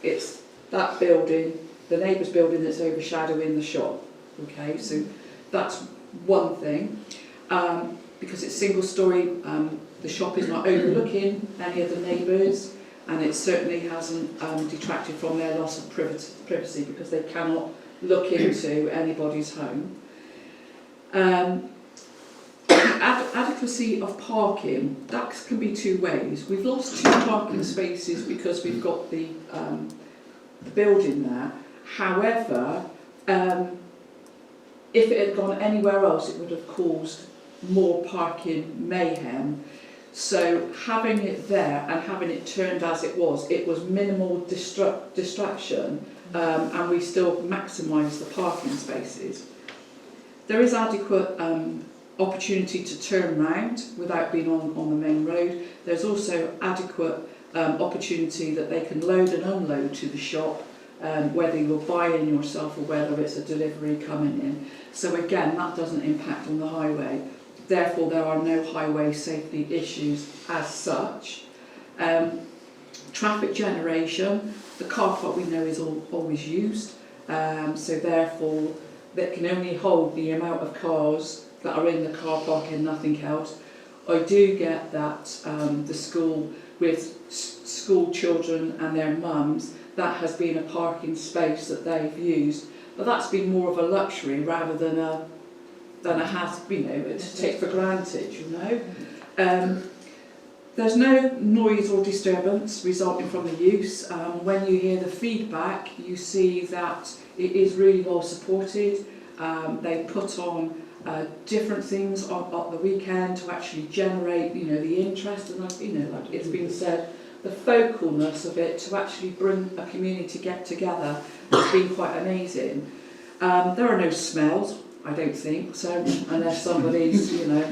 it's that building, the neighbour's building that's overshadowing the shop. Okay, so that's one thing. Because it's single storey, the shop is not overlooking any of the neighbours, and it certainly hasn't detracted from their loss of privacy because they cannot look into anybody's home. Adequacy of parking, that can be two ways. We've lost 2 parking spaces because we've got the building there. However, if it had gone anywhere else, it would have caused more parking mayhem. So having it there and having it turned as it was minimal distraction, and we still maximised the parking spaces. There is adequate opportunity to turn round without being on the main road. There's also adequate opportunity that they can load and unload to the shop, whether you're buying yourself or whether it's a delivery coming in. So again, that doesn't impact on the highway. Therefore, there are no highway safety issues as such. Traffic generation, the car park we know is always used, so therefore that can only hold the amount of cars that are in the car park and nothing else. I do get that the school, with school children and their mums, that has been a parking space that they've used, but that's been more of a luxury rather than a has, you know, to take for granted, you know. There's no noise or disturbance resulting from the use. When you hear the feedback, you see that it is really well supported. They put on different things on the weekend to actually generate, you know, the interest, and like, you know, like it's been said, the focalness of it to actually bring a community together has been quite amazing. There are no smells, I don't think, so unless somebody's, you know,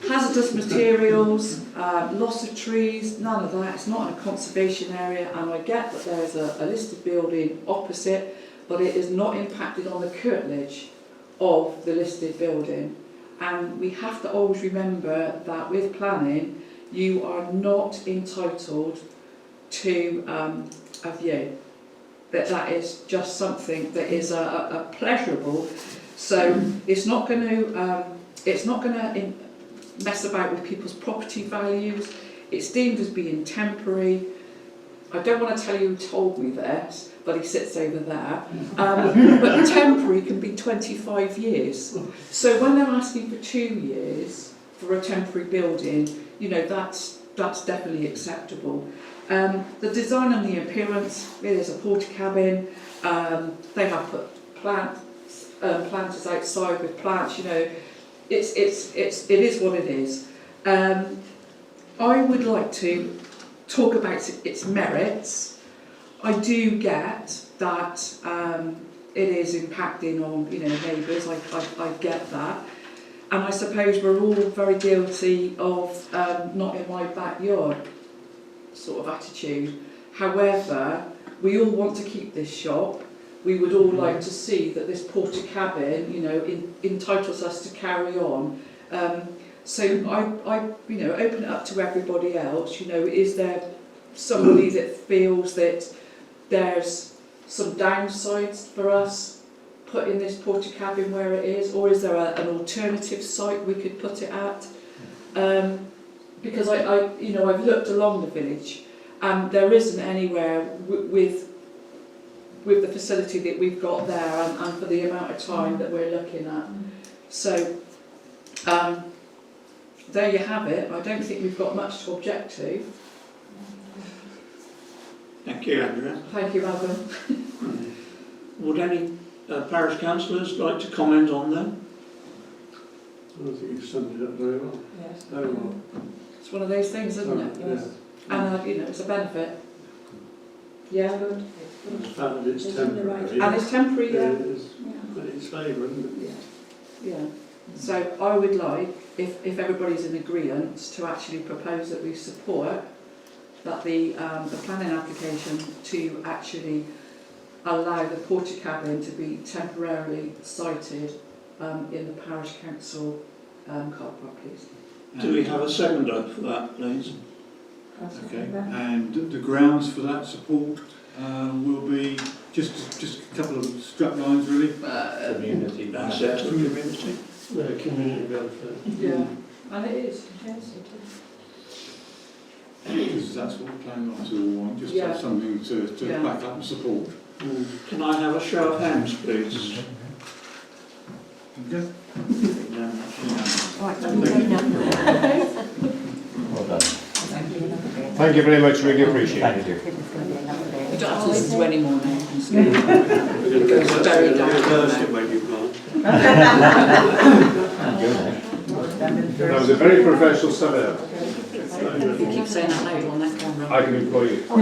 hazardous materials, loss of trees, none of that. It's not a conservation area, and I get that there's a listed building opposite, but it is not impacted on the curtilage of the listed building. And we have to always remember that with planning, you are not entitled to a view. That is just something that is a pleasurable. So it's not going to mess about with people's property values. It's deemed as being temporary. I don't want to tell you who told me this, but he sits over there. But temporary can be 25 years. So when they're asking for 2 years for a temporary building, you know, that's definitely acceptable. The design and the appearance, it is a porta cabin. They have put planters outside with plants, you know. It is what it is. I would like to talk about its merits. I do get that it is impacting on, you know, neighbours. I get that, and I suppose we're all very guilty of not in my backyard sort of attitude. However, we all want to keep this shop. We would all like to see that this porta cabin, you know, entitles us to carry on. So I, you know, open it up to everybody else. You know, is there somebody that feels that there's some downsides for us putting this porta cabin where it is, or is there an alternative site we could put it at? Because you know, I've looked along the village, and there isn't anywhere with the facility that we've got there, and for the amount of time that we're looking at. So there you have it. I don't think we've got much to object to. Thank you, Andrea. Thank you, Adam. Would any parish councillors like to comment on them? I think you've summed it up very well. Yes. Very well. It's one of those things, isn't it? Yes. And you know, it's a benefit. Yeah, good. The fact that it's temporary. And it's temporary, yeah. It's favour, isn't it? Yeah. So I would like, if everybody's in agreement, to actually propose that we support that the planning application to actually allow the porta cabin to be temporarily sited in the parish council car park, please. Do we have a seconder for that, please? Okay, and the grounds for that support will be just a couple of strap lines really. Community asset and community. Community benefit. Yeah, and it is. Because that's what we're planning on to want, just to Yeah. have something to Yeah. back up and support. Can I have a show of hands, please? Okay? Well done. Thank you very much, really appreciate Thank it. you. You don't have to listen to any more now. It goes very down. Thursday when you plant. Thank you, mate. That was a very professional seminar. You keep saying that now, you're on that camera. I can employ you. By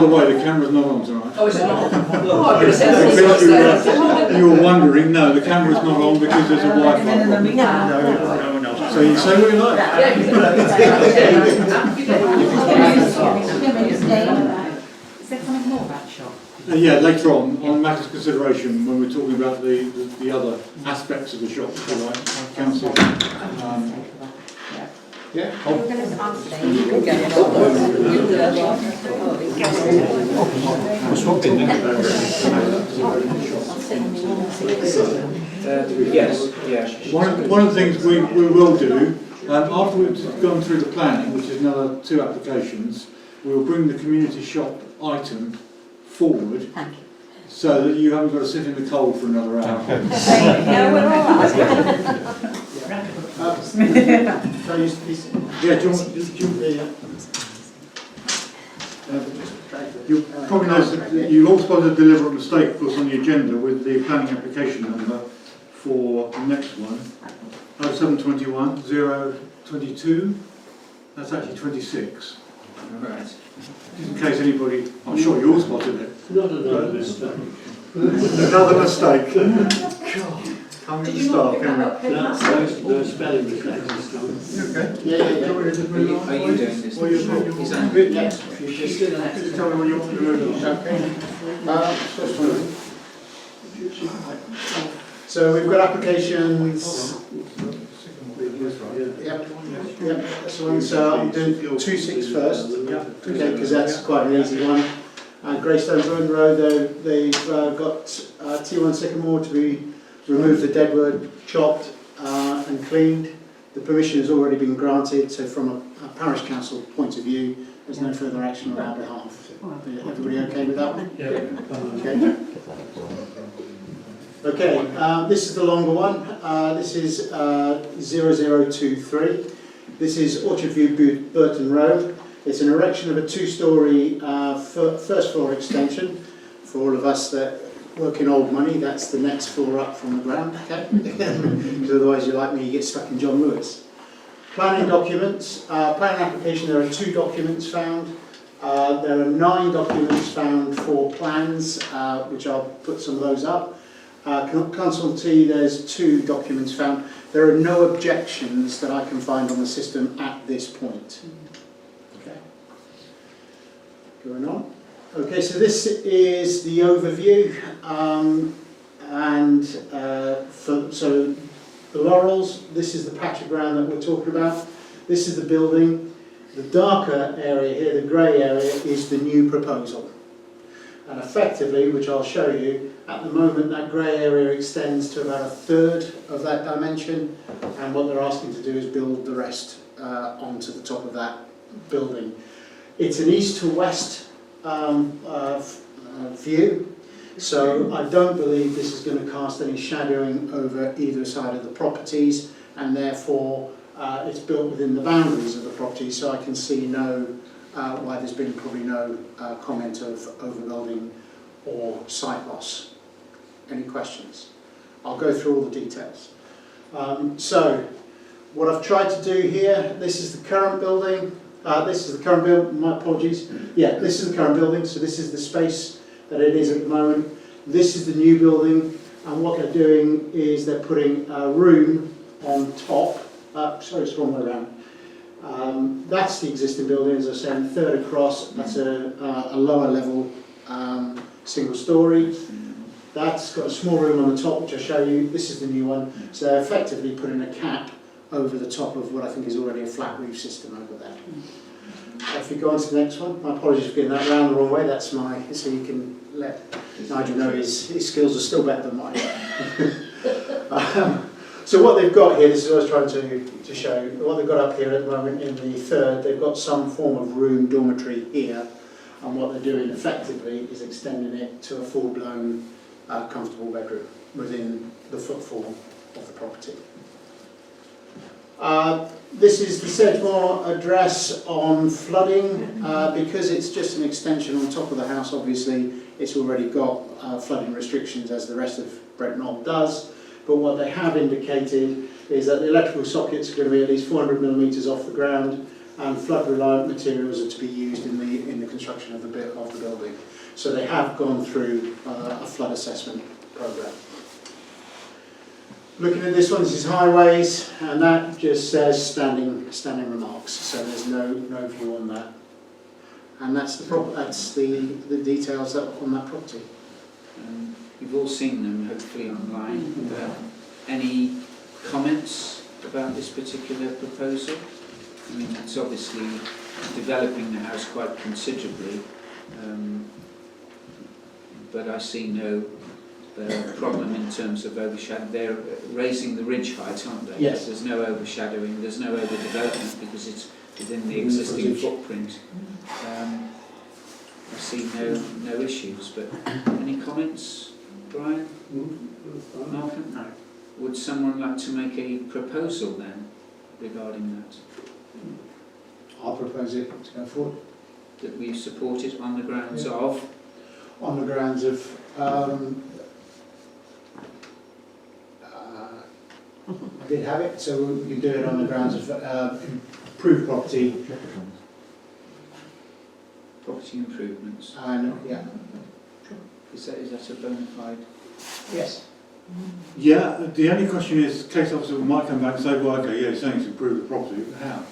the way, the camera's not on tonight. Oh, is it not? Oh, I could have said something else there. You were wondering, no, the camera's not on because there's a Wi-Fi problem. So you say what you like. Is there something more about shop? Yeah, later on matters of consideration, when we're talking about the other aspects of the shop, if you like, council. Yeah. We're going to answer them. Yes. One of the things we will do, after we've gone through the planning, which is another 2 applications, we'll bring the community shop item forward Thank you. so that you haven't got to sit in the cold for another hour. No, we're all right. Yeah, do you probably noticed that you've also spotted a deliberate mistake, of course, on the agenda with the planning application number for the next one. 0721 022. That's actually 26. Right. Just in case anybody, I'm sure you all spotted it. Not another mistake. Another mistake. Can't get the start, can we? The spelling mistakes. Okay. Yeah. Are you doing this? Is that good? Yes. Just tell me when you want to move on. So we've got applications. Yep, that's the one. So I'm doing 2.6 first. Okay, because that's quite an easy one. Greystone Burn Road, they've got T1 Sycamore to be removed, the deadwood, chopped and cleaned. The permission has already been granted, so from a parish council point of view, there's no further action on our behalf. Everybody okay with that one? Yeah. Okay, this is the longer one. This is 0023. This is Orchard View, Burton Road. It's an erection of a 2-storey first floor extension. For all of us that work in old money, that's the next floor up from the ground, okay? Because otherwise you're like me, you get stuck in John Lewis. Planning documents, planning application, there are 2 documents found. There are 9 documents found for plans, which I'll put some of those up. Consultee, there's 2 documents found. There are no objections that I can find on the system at this point. Okay. Going on. Okay, so this is the overview, so the Laurels, this is the patch of ground that we're talking about. This is the building. The darker area here, the grey area, is the new proposal. And effectively, which I'll show you, at the moment that grey area extends to about 1/3 of that dimension, and what they're asking to do is build the rest onto the top of that building. It's an east to west view, so I don't believe this is going to cast any shadowing over either side of the properties, and therefore it's built within the boundaries of the property, so I can see why there's been probably no comment of overbuilding or site loss. Any questions? I'll go through all the details. So what I've tried to do here, this is the current building. This is the current building, my apologies. Yeah, this is the current building, so this is the space that it is at the moment. This is the new building, and what they're doing is they're putting a room on top. Sorry, it's the wrong way around. That's the existing building, as I said, 1/3 across. That's a lower level single story. That's got a small room on the top, which I'll show you. This is the new one. So they're effectively putting a cap over the top of what I think is already a flat roof system over there. If we go on to the next one, my apologies for getting that round the wrong way, that's my, so you can let Nigel know his skills are still better than mine. So what they've got here, this is what I was trying to show, what they've got up here at the moment in the third, they've got some form of room dormitory here, and what they're doing effectively is extending it to a full-blown comfortable bedroom within the footfall of the property. This is the Sedgmore address on flooding. Because it's just an extension on top of the house, obviously it's already got flooding restrictions as the rest of Brent Knoll does, but what they have indicated is that the electrical sockets are going to be at least 400 millimetres off the ground, and flood reliant materials are to be used in the construction of the building. So they have gone through a flood assessment programme. Looking at this one, this is highways, and that just says standing remarks, so there's no view on that. And that's the details that on that property. You've all seen them, hopefully, online. Any comments about this particular proposal? I mean, it's obviously developing the house quite considerably, but I see no problem in terms of overshadowing. They're raising the ridge height, aren't they? Yes. There's no overshadowing, there's no overdevelopment because it's within the existing footprint. I see no issues, but any comments, Brian? Malcolm? No. Would someone like to make a proposal then regarding that? I'll propose it to go forward. That we support it on the grounds of? On the grounds of I did have it, so we can do it on the grounds of improved property Improvements. and yeah. Is that a bona fide? Yes. Yeah, the only question is, case officer might come back and say, well, okay, yeah, you're saying it's improved the property, but how?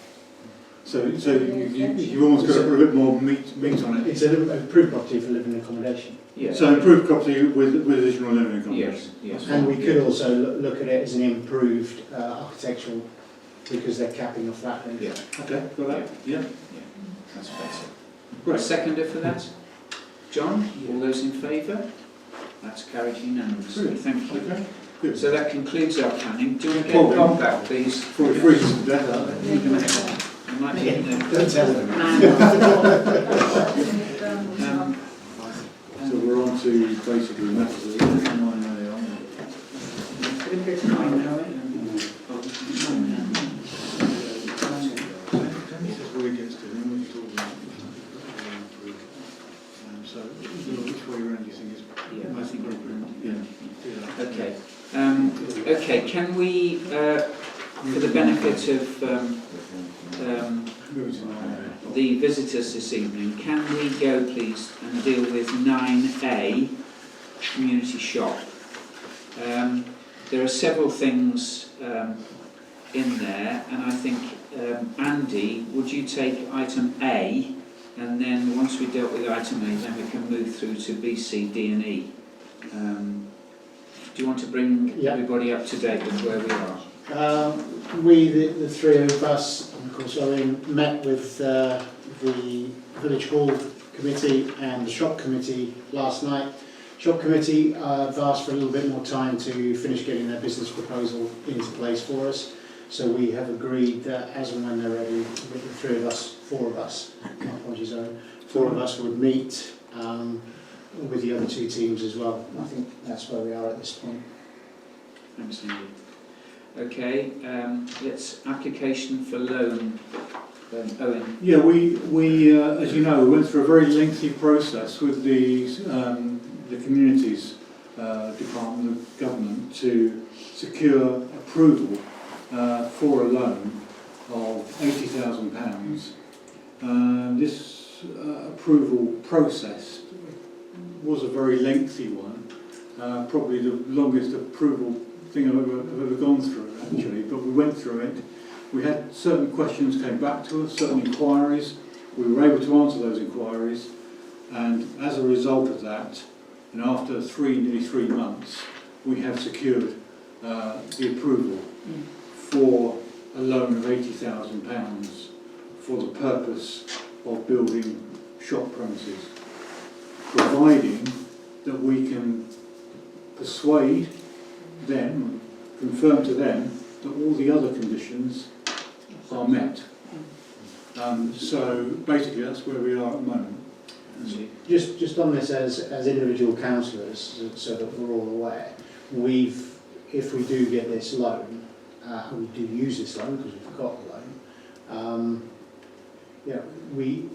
So you've almost got to put a bit more meat on it. It's an improved property for living accommodation. Yeah. So improved property with additional living accommodation. Yes. And we could also look at it as an improved architectural, because they're capping off that roof. Yeah. Okay, got that? Yeah. That's better. Great. Seconder for that? John? All those in favour? That's carried unanimously. Thank you. Okay, good. So that concludes our planning. Do you want to Paul, get Rob back, please? Before it freezes to death, aren't they? You might be in there. Don't tell them. So we're on to basically matters of before he gets to them, we'll talk about so which way around do you think is Yeah, I think we're appropriate? Yeah. Okay. Okay, can we, for the benefit of the visitors this evening, can we go please and deal with 9A, community shop? There are several things in there, and I think, Andy, would you take item A, and then once we dealt with item A, then we can move through to B, C, D and E. Do you want to bring everybody up to date with where we are? We, the three of us, and of course Owen, met with the Village Hall Committee and the Shop Committee last night. Shop Committee have asked for a little bit more time to finish getting their business proposal into place for us. So we have agreed that as and when they're ready, with the three of us, four of us, my apologies Owen, four of us would meet with the other two teams as well. I think that's where we are at this point. Thanks, Andy. Okay, let's application for loan. Owen. Yeah, we as you know, we went through a very lengthy process with the Communities Department of Government to secure approval for a loan of £80,000. This approval process was a very lengthy one, probably the longest approval thing I've ever gone through actually, but we went through it. We had certain questions came back to us, certain inquiries. We were able to answer those inquiries, and as a result of that, and after nearly 3 months, we have secured the approval for a loan of £80,000 for the purpose of building shop premises, providing that we can persuade them, confirm to them that all the other conditions are met. So basically that's where we are at the moment. Just on this as individual councillors, so that we're all aware, if we do get this loan, and we do use this loan because we've got the loan,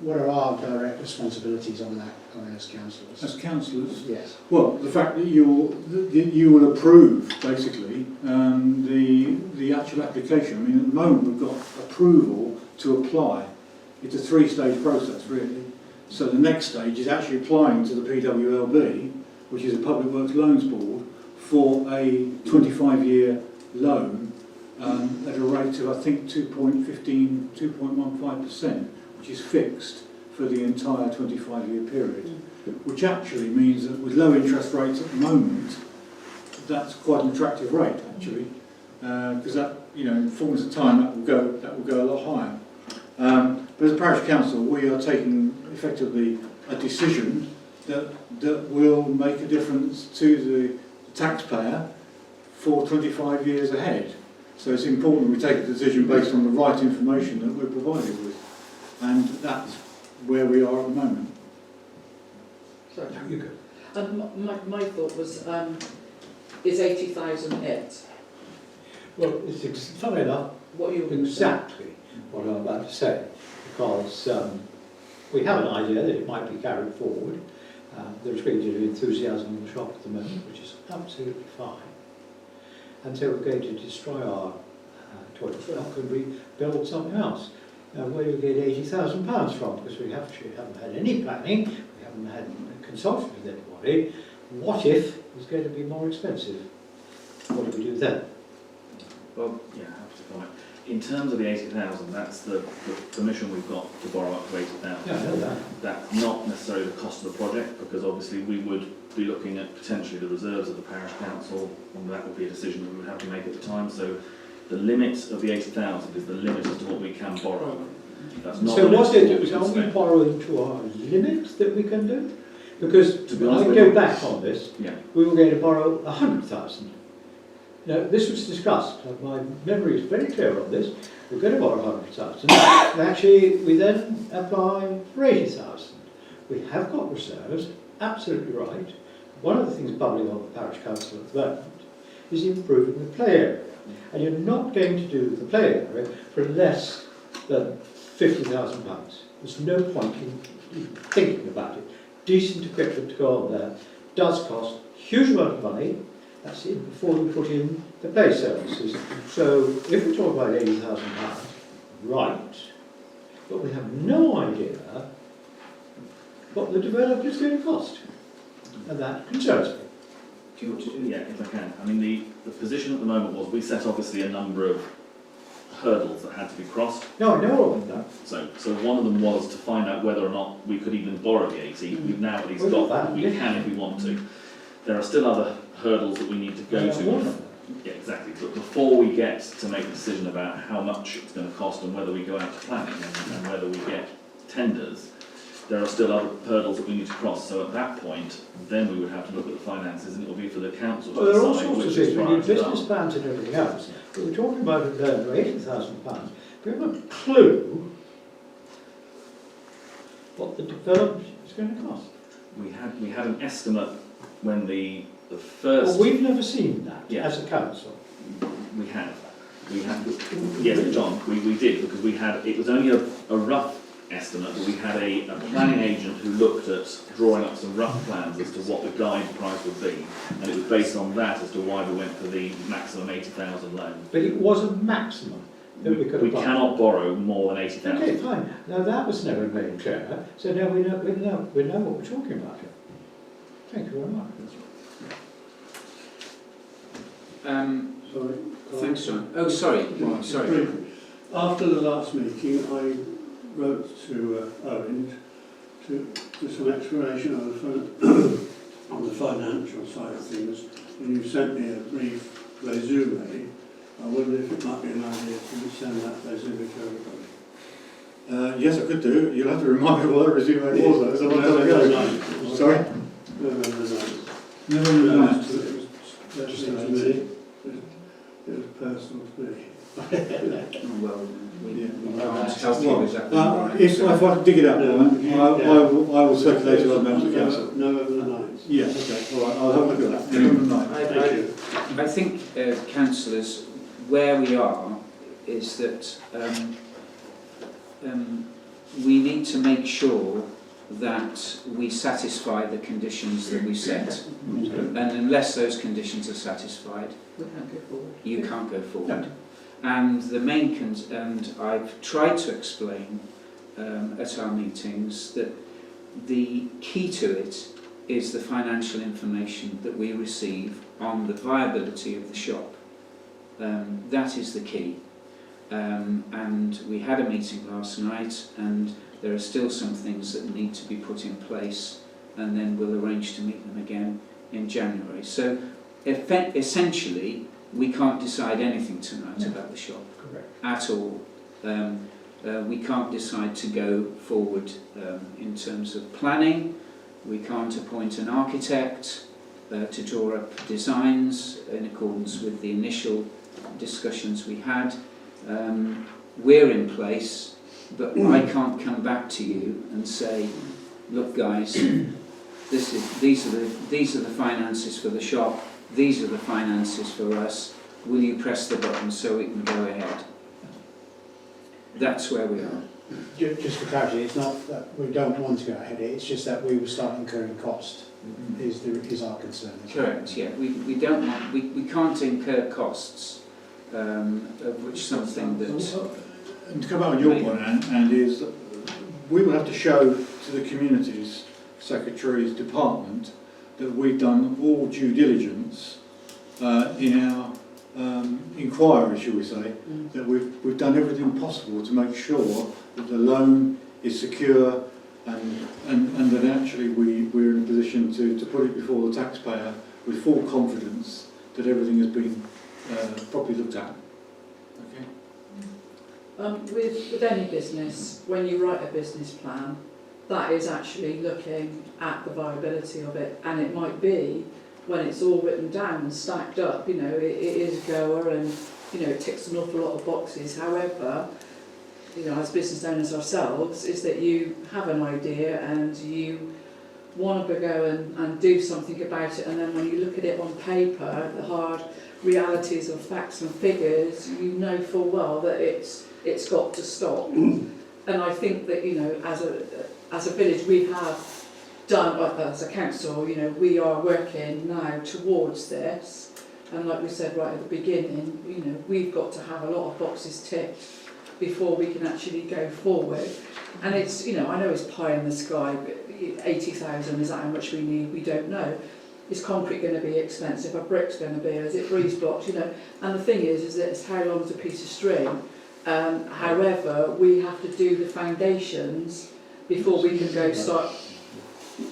what are our direct responsibilities on that as councillors? As councillors, Yes. well, the fact that you will approve basically the actual application. I mean, at the moment we've got approval to apply. It's a three-stage process really. So the next stage is actually applying to the PWLB, which is a Public Works Loans Board, for a 25-year loan at a rate of I think 2.15%, which is fixed for the entire 25-year period, which actually means that with low interest rates at the moment, that's quite an attractive rate actually, because that, you know, in fullness of time that will go a lot higher. But as a parish council, we are taking effectively a decision that will make a difference to the taxpayer for 25 years ahead. So it's important we take a decision based on the right information that we're provided with, and that's where we are at the moment. Sorry. My thought was, is 80,000 it? Well, it's funny enough, What are you exactly what I'm about to say, because we have an idea that it might be carried forward. There's great deal of enthusiasm in the shop at the moment, which is absolutely fine. And so we're going to destroy our toilet stock and we build something else. Now, where do we get £80,000 from? Because we haven't had any planning, we haven't had consulted with anybody. What if it's going to be more expensive? What do we do then? Well, yeah, I have to comment. In terms of the 80,000, that's the permission we've got to borrow up to 80,000. Yeah, I know that. That's not necessarily the cost of the project, because obviously we would be looking at potentially the reserves of the parish council, and that would be a decision we would have to make at the time. So the limit of the 80,000 is the limit as to what we can borrow. That's not So the what limit is to it, what are we we can spend. borrowing to our limit that we can do? Because To be when honest I with go you- back on this, Yeah. we were going to borrow 100,000. Now, this was discussed, my memory is very clear on this, we're going to borrow 100,000, and actually we then apply for 80,000. We have got reserves, absolutely right. One of the things bubbling on the parish council at the moment is improving the play area. And you're not going to do the play area for less than £50,000. There's no point in thinking about it. Decent equipment to go on there does cost a huge amount of money. That's it before we put in the play services. So if we talk about £80,000, right, but we have no idea what the developer is going to cost. And that concerns me. Do you want to do? Yeah, if I can. I mean, the position at the moment was we set obviously a number of hurdles that had to be crossed. No, I know all of that. So one of them was to find out whether or not we could even borrow the 80. We've now at least We've got got that. that, We yeah. can if we want to. There are still other hurdles that we need to go Yeah, to. one of them. Yeah, exactly. But before we get to make a decision about how much it's going to cost and whether we go out to planning and whether we get tenders, there are still other hurdles that we need to cross. So at that point, then we would have to look at the finances, and it will be for the council to Well, there are all decide sorts of which things, is we need priorities business are. plans and everything else. But we're talking about a loan of £80,000. We haven't a clue what the development is going to cost. We had an estimate when the first. Well, we've never seen that Yeah. as a council. We have. Yes, John, we did, because we had, it was only a rough estimate, but we had a planning agent who looked at drawing up some rough plans as to what the guide price would be, and it was based on that as to why we went for the maximum 80,000 loan. But it was a maximum that we could We apply. cannot borrow more than 80,000. Okay, fine. Now that was never made clear, so now we know what we're talking about here. Thank you very much. Sorry. Thanks, John. Oh, sorry. Right, sorry. Briefly. After the last meeting, I wrote to Owen to do some explanation on the financial side of things, and you sent me a brief resume. I wonder if it might be an idea to send that resume to everybody. Yes, I could do. You'll have to remind me what that resume was, though. So November go. 9th. Sorry? November 9th. November the 9th. It was personal to me. Well, we Yeah. can't help you with that. If I can dig it up, Brian, I will circulate it to other members of the council. November the 9th. Yeah, okay, all right, I'll have a look at that. November the 9th. Thank you. I think, councillors, where we are is that we need to make sure that we satisfy the conditions that we set. And unless those conditions are satisfied, We can't go forward. you can't go forward. And the main and I've tried to explain at our meetings that the key to it is the financial information that we receive on the viability of the shop. That is the key. And we had a meeting last night, and there are still some things that need to be put in place, and then we'll arrange to meet them again in January. So essentially, we can't decide anything tonight about the shop. Correct. At all. We can't decide to go forward in terms of planning. We can't appoint an architect to draw up designs in accordance with the initial discussions we had. We're in place, but I can't come back to you and say, look guys, these are the finances for the shop, these are the finances for us, will you press the button so we can go ahead? That's where we are. Just for clarity, it's not that we don't want to go ahead, it's just that we will start incurring cost, is our concern. Correct, yeah. We don't want, we can't incur costs, of which something that... And to come back on your point, and is that we will have to show to the Communities Secretary's department that we've done all due diligence in our inquiry, shall we say, that we've done everything possible to make sure that the loan is secure and that actually we're in a position to put it before the taxpayer with full confidence that everything has been properly looked at. Okay. With any business, when you write a business plan, that is actually looking at the viability of it, and it might be when it's all written down and stacked up, you know, it is a goer and, you know, it ticks an awful lot of boxes. However, you know, as business owners ourselves, is that you have an idea and you want to go and do something about it, and then when you look at it on paper, the hard realities of facts and figures, you know full well that it's got to stop. And I think that, you know, as a village, we have done, as a council, you know, we are working now towards this, and like we said right at the beginning, you know, we've got to have a lot of boxes ticked before we can actually go forward. And it's, you know, I know it's pie in the sky, but 80,000, is that how much we need? We don't know. Is concrete going to be expensive? Are bricks going to be? Is it breeze blocks? You know, and the thing is that it's how long is a piece of string. However, we have to do the foundations before we can go start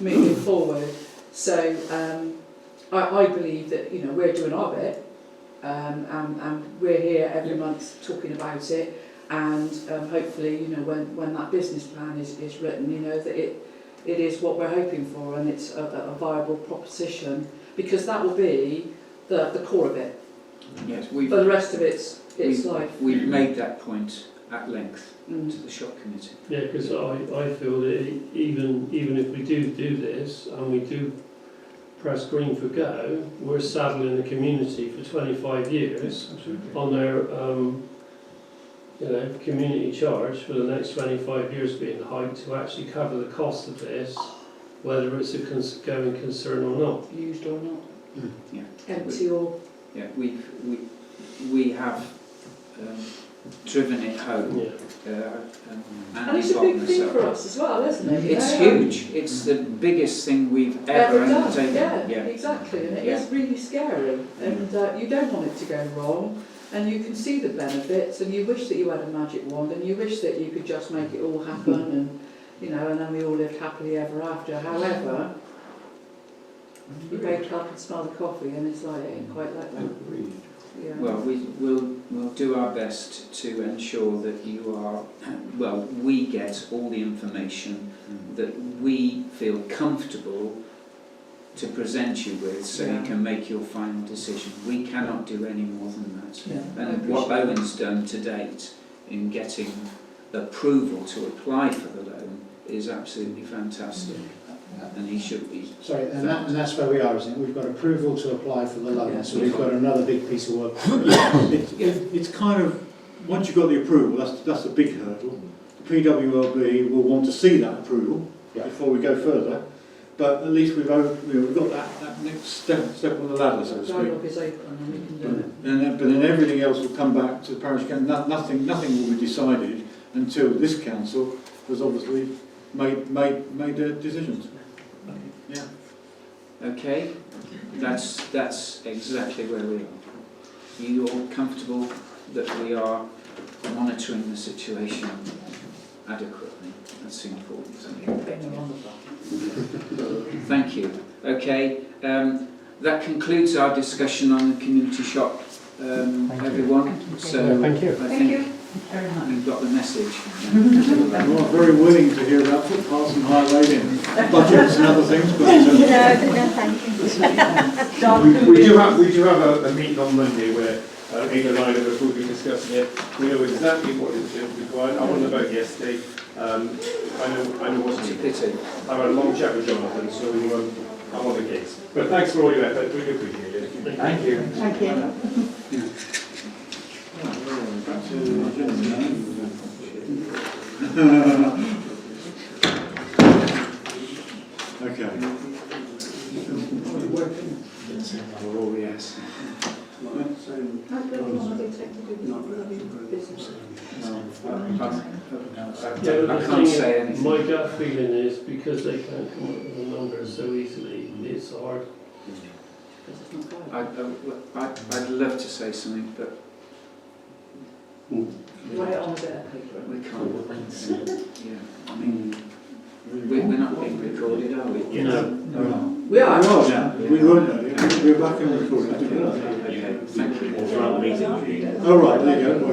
moving forward. So I believe that, you know, we're doing our bit, and we're here every month talking about it, and hopefully, you know, when that business plan is written, you know, that it is what we're hoping for, and it's a viable proposition, because that will be the core of it. Yes, For the rest of it's life. We've made that point at length to the shop committee. Yeah, because I feel that even if we do this and we do press green for go, we're saddling the community for 25 years on their you know, community charge for the next 25 years being hiked to actually cover the cost of this, whether it's a going concern or not. Used or not. Yeah. Empty or... Yeah, we have driven it home. Yeah. And it's a big thing for us as well, isn't it? You It's know? huge. It's the biggest thing we've ever done. undertaken. Yeah, exactly. And it is really scary. And you don't want it to go wrong. And you can see the benefits, and you wish that you had a magic wand, and you wish that you could just make it all happen, and you know, and then we all lived happily ever after. However, you wake up and smell the coffee, and it's like, it ain't quite like that. Yeah. Well, we'll do our best to ensure that you are, well, we get all the information that we feel comfortable to present you with, so you Yeah. can make your final decision. We cannot do any more than that. Yeah, I And what appreciate Owen's done to date in getting approval to apply for the loan is absolutely fantastic, and he should be. Sorry, and that's where we are, isn't it? We've got approval to apply for the loan, Yeah. so we've got another big piece of work. It's kind of, once you've got the approval, that's the big hurdle. The PWLB will want to see that approval Yeah. before we go further, but at least we've got that next step on the ladder, so to speak. Dialogue is open and we can do it. But then everything else will come back to the parish council. Nothing will be decided until this council has obviously made their decisions. Yeah. Okay, that's exactly where we are. You're comfortable that we are monitoring the situation adequately? That's important. Thank you. Okay, that concludes our discussion on the community shop, everyone. So Thank you. I think you've got the message. I'm not very willing to hear about footpaths and highways, budgets and other things, but No, thank you. We do have a meeting on Monday where Ada and I will be discussing it. We know exactly what is required. I wasn't about yesterday. I know what's It's a needed. pity. I had a long chat with Jonathan, so I'm on the case. But thanks for all your effort. Really appreciate it. Thank you. Thank you. back to the agenda. Okay. Oh, yes. Yeah, I the can't thing say is, anything. my gut feeling is because they can't come up with a number so easily, it's hard. I'd love to say something, but Write it on a bit of paper. we can't. Yeah, I mean, we're not being recorded, are we? No. We are. We weren't earlier. We're back in recording. Okay, thank you. Throughout the meeting. Oh, right, there you go.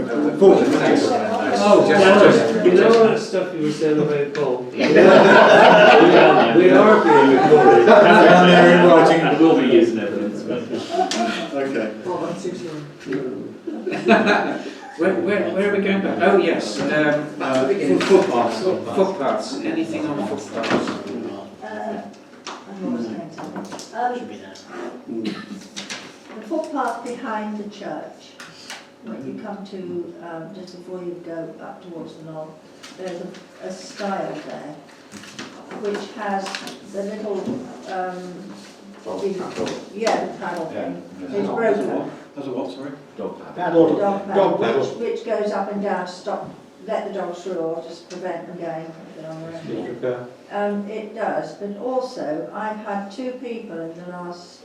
Thanks. Oh, Just- you know that stuff you were saying about Paul? We are being recorded. Down there in writing. And will be used in evidence, but Okay. Oh, I'm too slow. Where are we going back? Oh, yes. Footpaths. Footpaths. Anything on footpaths? The footpath behind the church, when you come to, just before you go up towards the knoll, there's a stile there, which has the little, the paddle thing. It's broken. That's a what, sorry? dog Paddle. Dog Dog paddle, paddle. which goes up and down to stop, let the dogs through or just prevent them going if they're on their own. It does, but also I've had two people in the last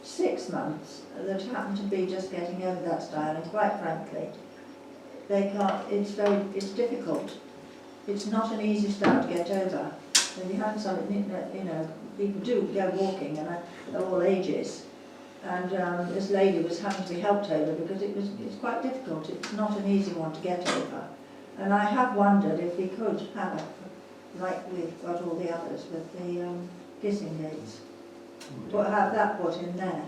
6 months that happen to be just getting over that stile, and quite frankly, they can't. It's difficult. It's not an easy stile to get over. And you have something, people do go walking, and they're all ages. And this lady was having to be helped over because it's quite difficult. It's not an easy one to get over. And I have wondered if we could have it, like we've got all the others, with the kissing gates. But have that put in there.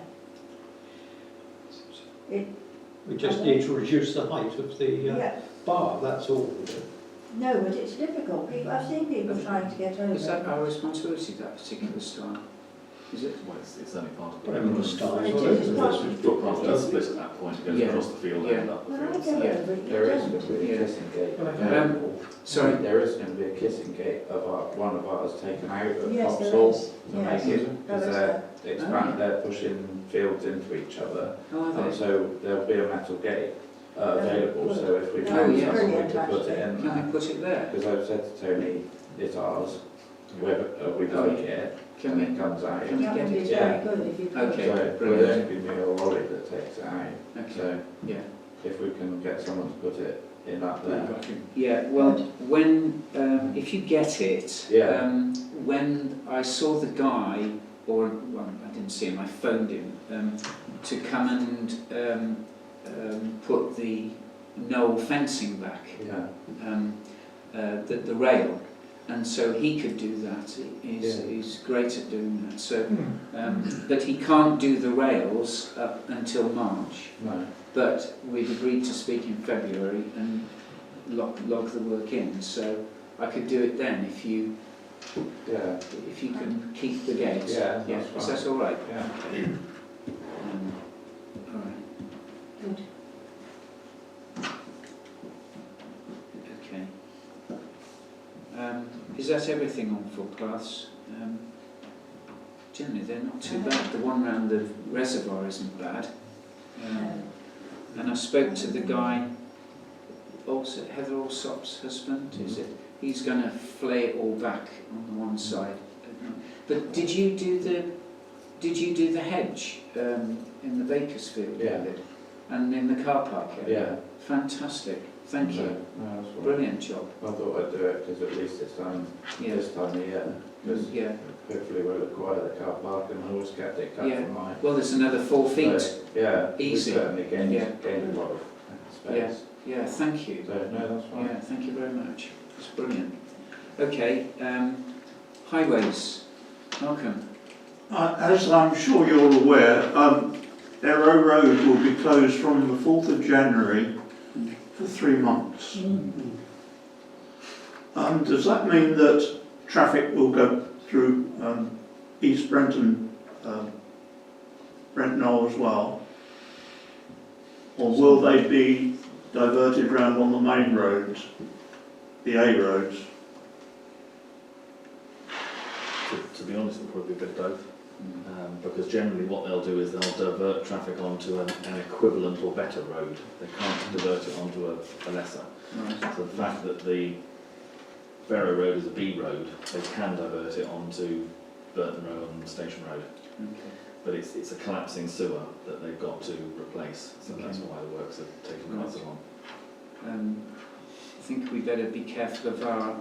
We just need to reduce the height of the Yeah. bar, that's all. No, but it's difficult. I've seen people trying to get over Is that it. our responsibility, that particular style? Is it? Well, it's only part of Whatever the the style It is. is part of footpath does split at that point, it goes Yeah. across the field Yeah. and up the When I field. go Yeah, over it, There you is don't. going to be a kissing gate. Sorry? There is going to be a kissing gate of one of ours taken out at Yes, there Vauxhall is. to Yes. make it, There because is they're pushing fields into each other, Oh, are and they? so there'll be a metal gate available, so if we Oh, found yeah. something we Brilliant, could put it actually. in Can there. we put it there? Because I've said to Tony, it's ours, whether we like it, Can and we? it comes out. Can we That get would be it? very good if you could. Okay. So it will only be me or Ollie that takes it out. Okay. So Yeah. if we can get someone to put it in up there. Yeah, well, when, if you get it, Yeah. when I saw the guy, or, well, I didn't see him, I phoned him, to come and put the knoll fencing back, Yeah. the rail, and so he could do that. He's great at doing that. So, but he can't do the rails up until March. No. But we've agreed to speak in February and log the work in. So I could do it then if you can keep the gates. Yeah, that's Is fine. that all right? Yeah. Okay. All right. Good. Okay. Is that everything on footpaths? Generally, they're not too bad. The one round the reservoir isn't bad. And I spoke to the guy, also Heather Allsop's husband, is it? He's going to flay it all back on the one side. But did you do the hedge in the Bakersfield? Yeah. David? And in the car park area? Yeah. Fantastic. Thank you. No, that's fine. Brilliant job. I thought I'd do it because at least it's done this time of year. Because Yeah. hopefully we'll acquire the car park and I always kept it cut Yeah. from mine. Well, there's another 4 feet. So, yeah, Easy. we certainly gained Yeah. a lot of space. Yeah, thank you. So, no, that's fine. Yeah, thank you very much. It's brilliant. Okay, highways. Malcolm. As I'm sure you're aware, Arrow Road will be closed from the 4th of January for 3 months. Does that mean that traffic will go through East Brent and Brent Knoll as well? Or will they be diverted round on the main roads, the A roads? To be honest, it'll probably be a bit of both. Because generally what they'll do is they'll divert traffic onto an equivalent or better road. They can't divert it onto a lesser. Right. So the fact that the Barrow Road is a B road, they can divert it onto Burton Road and Station Road. Okay. But it's a collapsing sewer that they've got to replace, so Okay. that's why the works are taking quite so long. I think we better be careful of our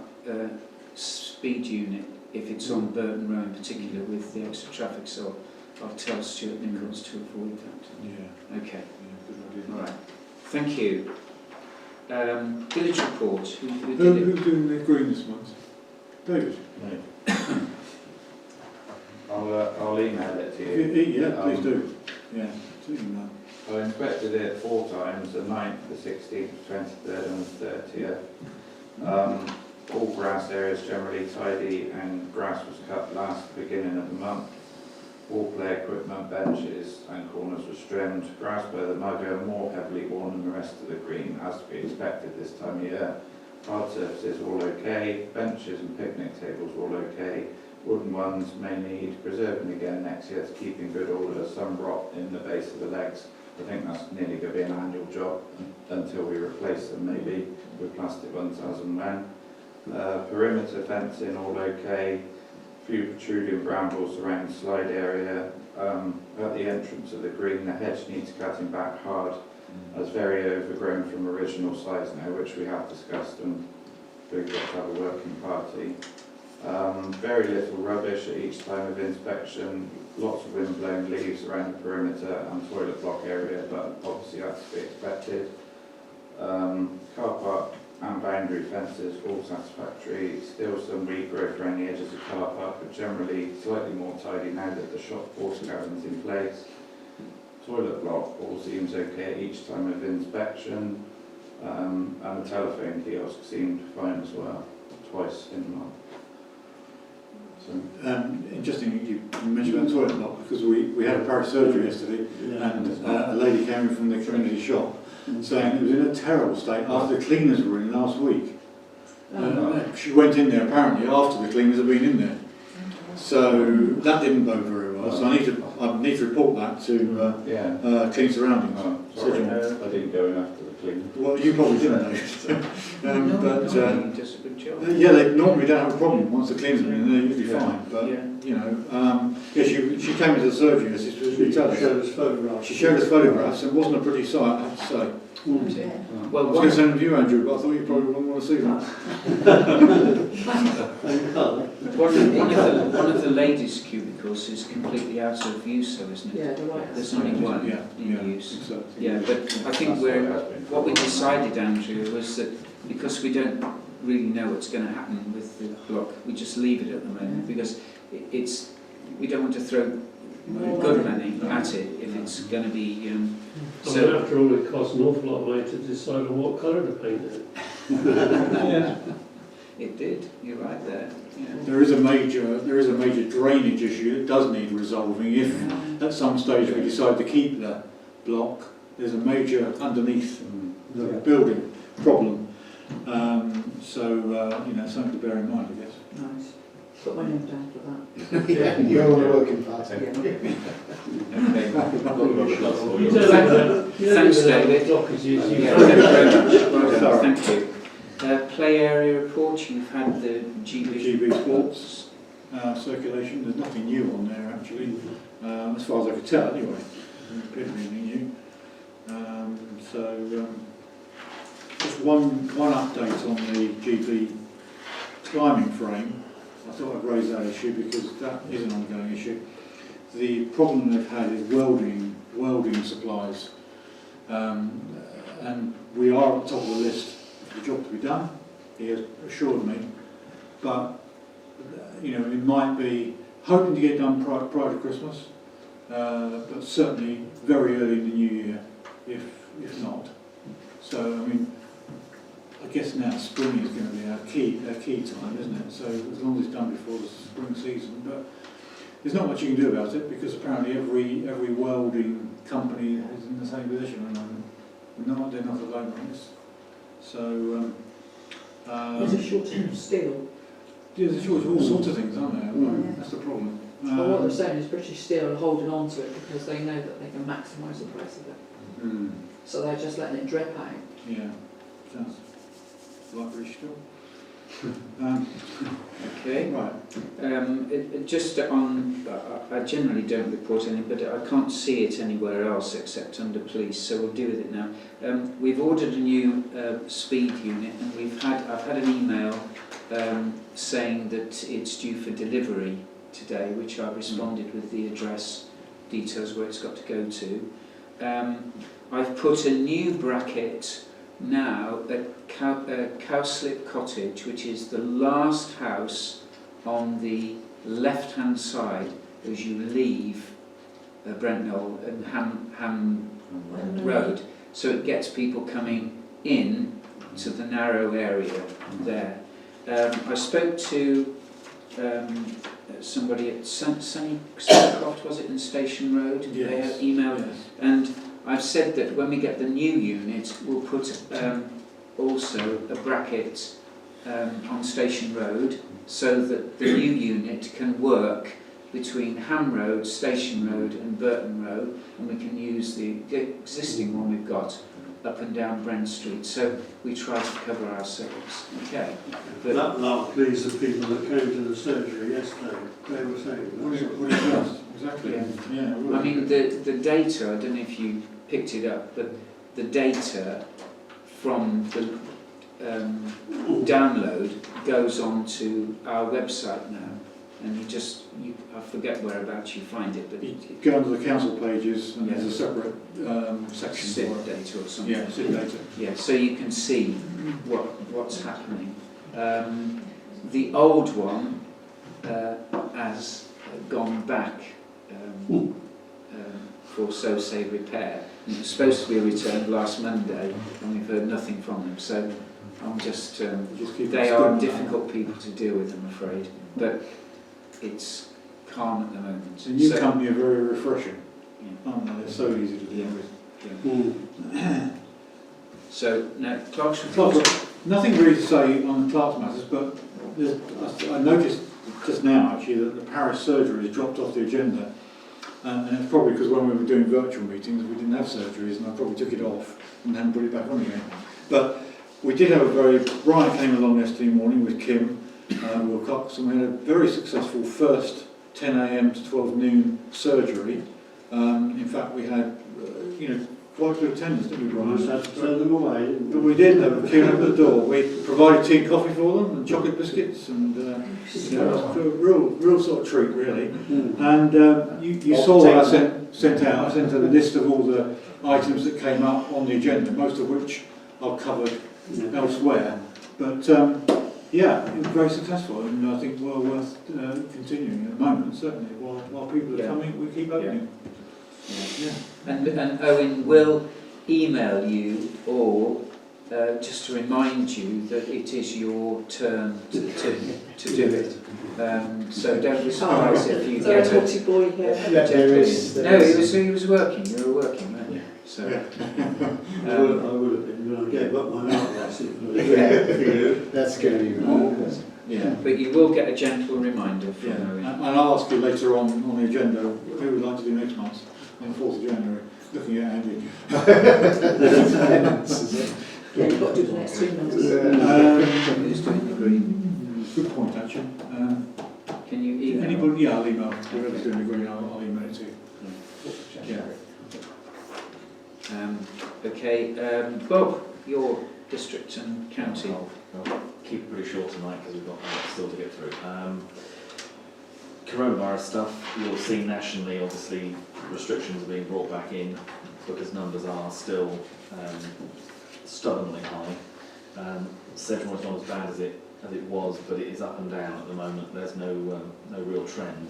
speed unit if it's on Burton Road in particular with the extra traffic, so I'll tell Stuart Nichols to avoid that. Yeah. Okay, Yeah, good all idea. right. Thank you. Village report. Who did it? Who's doing the green this month? David? No. I'll email it to you. Yeah, please do. Yeah, please email. I inspected it 4 times, the 9th, the 16th, 23rd and the 30th. All grass areas generally tidy and grass was cut last beginning of the month. All play equipment, benches and corners were trimmed. Grass by the mugger more heavily worn than the rest of the green, as to be expected this time of year. Hard surfaces all okay, benches and picnic tables all okay. Wooden ones may need preserving again next year to keep in good order. Some rot in the base of the legs. I think that's nearly going to be an annual job until we replace them maybe with plastic ones as and when. Perimeter fencing all okay. Few protruding brambles around the slide area. At the entrance of the green, the hedge needs cutting back hard, as very overgrown from original size now, which we have discussed and we've got to have a working party. Very little rubbish at each time of inspection, lots of wind-blown leaves around the perimeter and toilet block area, but obviously that's to be expected. Car park and boundary fences all satisfactory, still some regrowth around the edges of the car park, but generally slightly more tidy now that the shop water cabin's in place. Toilet block all seems okay each time of inspection, and the telephone kiosk seemed fine as well, twice in a month. So, Interesting you mentioned about toilet block, because we had a parish surgery yesterday, and a lady came in from the community shop saying it was in a terrible state after the cleaners were in last week. She went in there apparently after the cleaners had been in there. So that didn't bode very well. So I need to report that to Clean Surroundings. sorry, I didn't go in after the clean. Well, you probably didn't know. But Normally he does a good job. yeah, they normally don't have a problem once the cleaners are in. They're usually Yeah. fine. But Yeah. you know, yeah, she came into the surgery. As she was She telling us. showed us photographs. She showed us photographs, and it wasn't a pretty sight, I have to say. Mm. Yeah. I Well, was going to send them to you, Andrew, but I thought you probably wouldn't want to see them. And colour. one of the ladies' cubicles is completely out of use, though, isn't it? Yeah, the right. There's only one Yeah, in yeah. use. So, Yeah, but I think what we decided, Andrew, was that because we don't really know what's going to happen with the block, we just leave it at the moment because it's we don't want to throw good money at it if it's going to be. I mean, So after all, it costs an awful lot of money to decide on what colour to paint it. yeah, it did. You're right there. Yeah. there is a major drainage issue that does need resolving. If at some stage we decide to keep the block, there's a major underneath the building problem. So you know, something to bear in mind, I guess. Nice. Put my name down for that. Yeah, you're on the working party. Okay. You don't know Thanks, David. blockages, you Yeah, thank you very much. Well done. Thank you. Play area report. You've had the GB Sports circulation. There's nothing new on there actually, as far as I could tell. Anyway, doesn't appear to be anything new. Just one update on the GB climbing frame. I thought I'd raise that issue because that is an ongoing issue. The problem they've had is welding supplies, and we are at the top of the list for the job to be done. He has assured me, but you know, it might be hoping to get done prior to Christmas, but certainly very early in the new year, if not. So I mean, I guess now spring is going to be our key time, isn't it? So as long as it's done before the spring season, but there's not much you can do about it because apparently every welding company is in the same position at the moment. We're not doing enough alone on this. So There's a shortage of steel. there's a shortage of all sorts of things, aren't there? Yeah. That's the problem. But what they're saying is British Steel are holding on to it because they know that they can maximise the price of it. So they're just letting it drip out. Yeah, sounds like British Steel. Okay. Right. Just on, I generally don't report any, but I can't see it anywhere else except under police, so we'll deal with it now. We've ordered a new speed unit, and I've had an email saying that it's due for delivery today, which I've responded with the address details where it's got to go to. I've put a new bracket now at Cowslip Cottage, which is the last house on the left-hand side as you leave Brent Knoll and Ham Road. So it gets people coming in to the narrow area there. I spoke to somebody at Sunnycroft, was it, in Station Road? Yes. They have emailed, Yes. and I've said that when we get the new unit, we'll put also a bracket on Station Road so that the new unit can work between Ham Road, Station Road and Burton Road, and we can use the existing one we've got up and down Brent Street. So we try to cover ourselves. Okay. But That pleased the people that came to the surgery yesterday. They were saying What it does, exactly. Yeah. Yeah. I mean, the data, I don't know if you picked it up, but the data from the download goes on to our website now, and I forget whereabouts you find it, but You go onto the council pages and there's a separate section SIP for it. data or something. Yeah, SIP data. Yeah, so you can see what's happening. The old one has gone back for so-say repair. And it was supposed to be returned last Monday, and we've heard nothing from them. So I'm just keep they it are still. difficult people to deal with, I'm afraid. But it's calm at the moment. The new So- company are very refreshing, Yeah. aren't they? They're so easy to deal with. Yeah. So now, Clark's report. Nothing really to say on the Clark's matters, but I noticed just now actually that the parish surgery has dropped off the agenda. And it's probably because when we were doing virtual meetings, we didn't have surgeries, and I probably took it off and hadn't put it back on again. But we did have Brian came along yesterday morning with Kim Wilcox, and we had a very successful first 10 a.m. to 12 noon surgery. In fact, we had, quite good attendance, didn't we, Brian? We just had to turn them away. But we did have a queue up at the door. We provided tea and coffee for them, and chocolate biscuits, and it was a real sort of treat, really. And you saw what I sent out. I sent out a list of all the items that came up on the agenda, most of which are covered elsewhere. But yeah, it was very successful, and I think well worth continuing at the moment, certainly. While people are coming, we keep opening. Yeah. And Owen will email you all just to remind you that it is your turn to do it. So don't be surprised if you So a get naughty boy here. he was working. You were working, weren't you? So I would have been, when I gave up my art lesson. That's going to be wrong. yeah, but you will get a gentle reminder from Owen. And I'll ask you later on the agenda who we'd like to do next month, on the 4th of January. Looking at Andy. Yeah, you've got to do the next 3 months. Who's doing the green? Good point, actually. Can you email? Anybody? Yeah, I'll email. Whoever's doing the green, I'll email it to you. Yeah. Okay, Bob, your district and county. I'll keep it pretty short tonight because we've got still to get through. Coronavirus stuff, you'll see nationally, obviously, restrictions are being brought back in because numbers are still stubbornly high. Sedgemoor's not as bad as it was, but it is up and down at the moment. There's no real trend.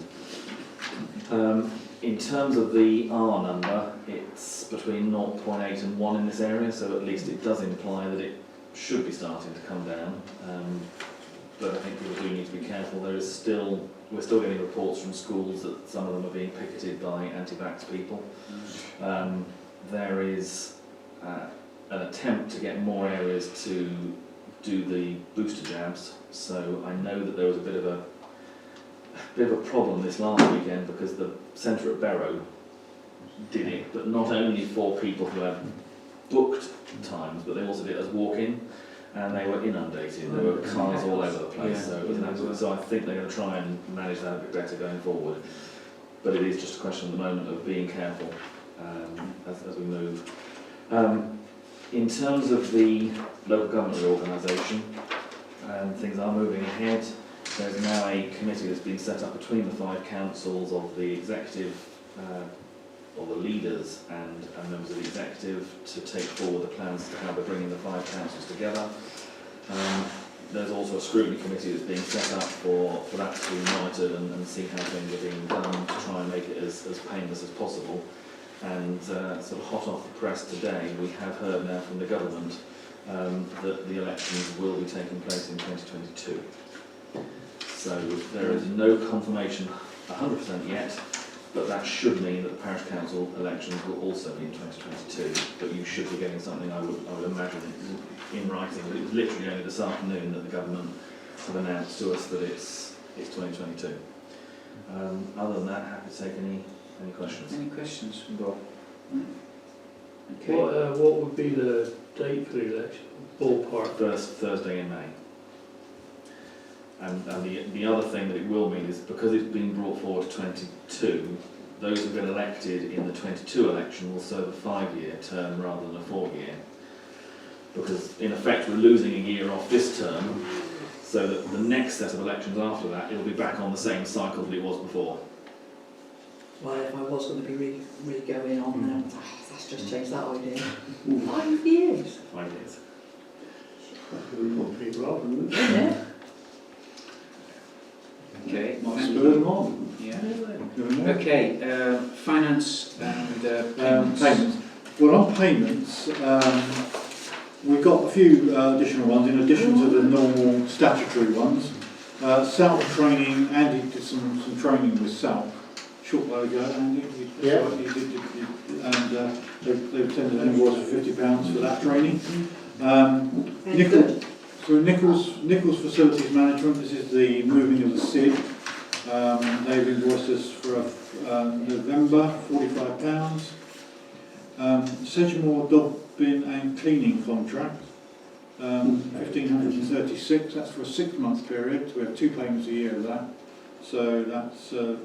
In terms of the R number, it's between 0.8 and 1 in this area, so at least it does imply that it should be starting to come down. But I think people do need to be careful. We're still getting reports from schools that some of them are being picketed by anti-vax people. There is an attempt to get more areas to do the booster jabs. So I know that there was a bit of a problem this last weekend because the centre at Barrow did it, but not only for people who had booked times, but they also did it as walk-in, and they were inundated. There were cars all over the place, so it was an absolute. So I think they're going to try and manage that a bit better going forward. But it is just a question at the moment of being careful as we move. In terms of the local government reorganisation, things are moving ahead. There's now a committee that's been set up between the 5 councils of the executive, or the leaders and members of the executive to take forward the plans to how they're bringing the 5 councils together. There's also a scrutiny committee that's being set up for that to be monitored and see how things are being done to try and make it as painless as possible. And sort of hot off the press today, we have heard now from the government that the elections will be taking place in 2022. So there is no confirmation 100% yet, but that should mean that the parish council elections will also be in 2022. But you should be getting something, I would imagine, in writing. But it was literally only this afternoon that the government have announced to us that it's 2022. Other than that, happy to take any questions. Any questions from Bob? Okay. What would be the date for the election? Ballpark. First Thursday in May. And the other thing that it will mean is because it's been brought forward to 22, those who've been elected in the 22 election will serve a 5-year term rather than a 4-year. Because in effect we're losing a year off this term, so that the next set of elections after that, it'll be back on the same cycle that it was before. Well, if I was going to be re-going on now, that's just changed that idea. 5 years. 5 years. People off, isn't it? Yeah. Okay. Might spur them on. Yeah. Okay. Finance and payments. Payments. Well, on payments, we've got a few additional ones in addition to the normal statutory ones. SALP training, Andy did some training with SALP short while ago, Andy. Yeah. And they've tendered an invoice for £50 for that training. Nichols Facilities Management, this is the moving of the SID. They've invoiced us for November, £45. Sedgemoor dog bin and cleaning contract, 1,536. That's for a 6-month period. We have 2 payments a year of that. So that's the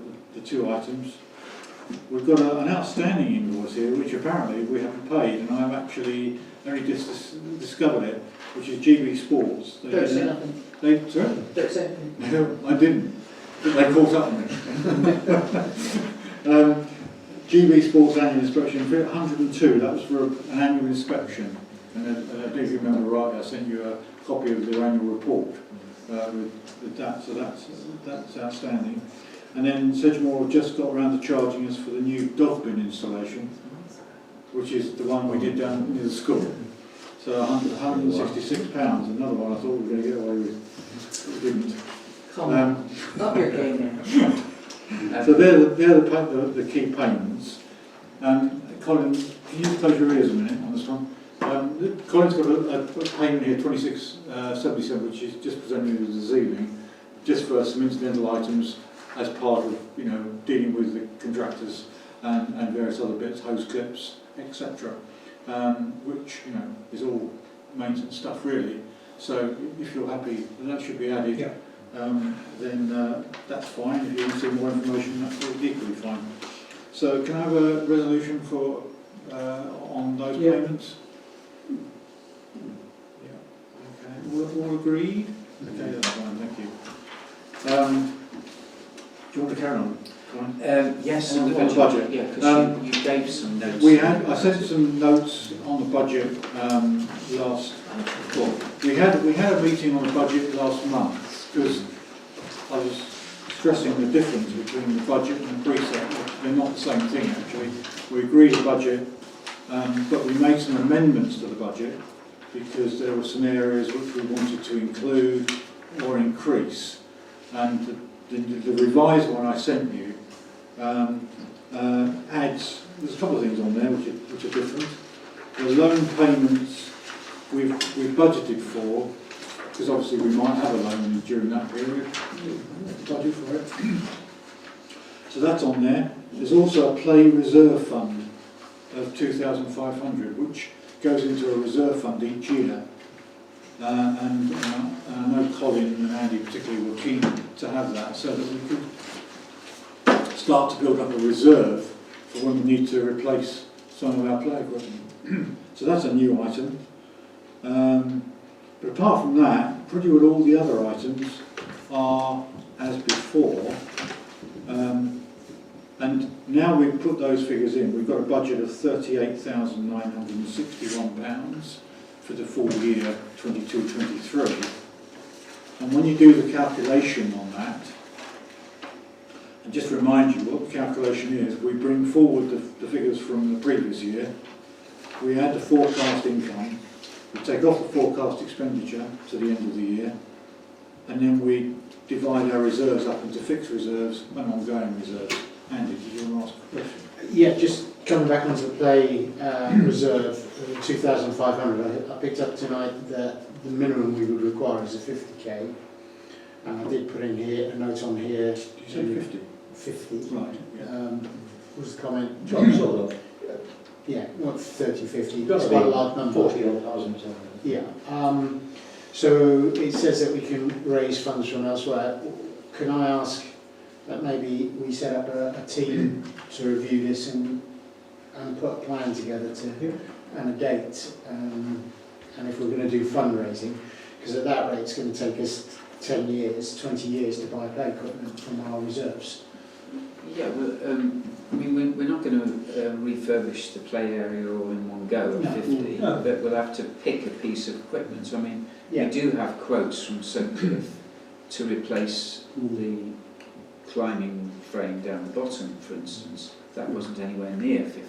2 items. We've got an outstanding invoice here, which apparently we haven't paid, and I've actually only just discovered it, which is GB Sports. Don't say nothing. Sorry? Don't say anything. No, I didn't. They caught up with me. GB Sports annual inspection, 102. That was for an annual inspection. And if you remember rightly, I sent you a copy of their annual report with that. So that's outstanding. And then Sedgemoor just got around to charging us for the new dog bin installation, which is the one we did down near the school. So £166. Another one I thought we were going to get away with. We didn't. Come on, up your game now. So they're the key payments. Colin, can you just close your ears a minute on this one? Colin's got a payment here, 26.77, which is just presented this evening, just for some incidental items as part of dealing with the contractors and various other bits, hose clips, etc. Which is all maintenance stuff really. So if you're happy, that should be added. Yeah. Then that's fine. If you want to see more information, that's equally fine. So can I have a resolution for on those payments? Yeah. Okay. All agreed? Okay, that's fine. Thank you. Do you want to carry on? Yes, on the budget. Yeah, because you gave some notes. I sent some notes on the budget we had a meeting on the budget last month because I was stressing the difference between the budget and the precept. They're not the same thing actually. We agreed a budget, but we made some amendments to the budget because there were some areas which we wanted to include or increase. And the revised one I sent you adds, there's a couple of things on there which are different. The loan payments we've budgeted for, because obviously we might have a loan during that period, budget for it. So that's on there. There's also a play reserve fund of 2,500, which goes into a reserve fund each year. And I know Colin and Andy particularly were keen to have that so that we could start to build up a reserve for when we need to replace some of our play equipment. So that's a new item. But apart from that, pretty well all the other items are as before. And now we've put those figures in, we've got a budget of £38,961 for the full year 22-23. And when you do the calculation on that, and just remind you what the calculation is, we bring forward the figures from the previous year, we add the forecast income, we take off the forecast expenditure to the end of the year, and then we divide our reserves up into fixed reserves and ongoing reserves. Andy, did you want to ask a question? Yeah, just coming back onto the play reserve, 2,500. I picked up tonight that the minimum we would require is a 50k, and I did put in here a note on here. Did you say 50? 50. Right. Yeah. Was the comment? Yeah, not 30, 50. It's quite a large number. 40,000. Yeah. So it says that we can raise funds from elsewhere. Can I ask that maybe we set up a team to review this and put a plan together and a date, and if we're going to do fundraising, because at that rate it's going to take us 10 years, 20 years to buy play equipment from our reserves. Yeah, well, I mean, we're not going to refurbish the play area all in one go at 50, but we'll have to pick a piece of equipment. So, I mean, we do have quotes from Sutcliffe to replace the climbing frame down the bottom, for instance. That wasn't anywhere near 50.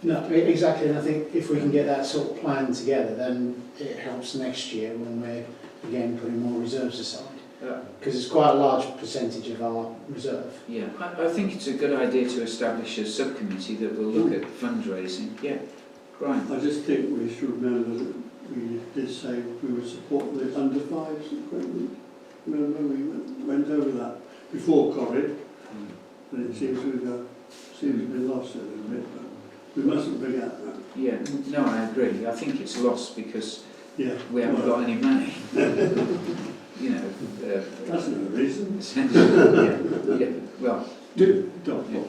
No, exactly, and I think if we can get that sort of plan together, then it helps next year when we're again putting more reserves aside. Because it's quite a large percentage of our reserve. Yeah, I think it's a good idea to establish a subcommittee that will look at fundraising. Yeah, Brian. I just think we should remember that we did say we would support the under-5s equipment. Remember, we went over that. before COVID, and it seems to have been lost a little bit, but we mustn't forget that. Yeah, no, I agree. I think it's lost because Yeah. we haven't got any money. You know, That's no reason. yeah, well, Bob.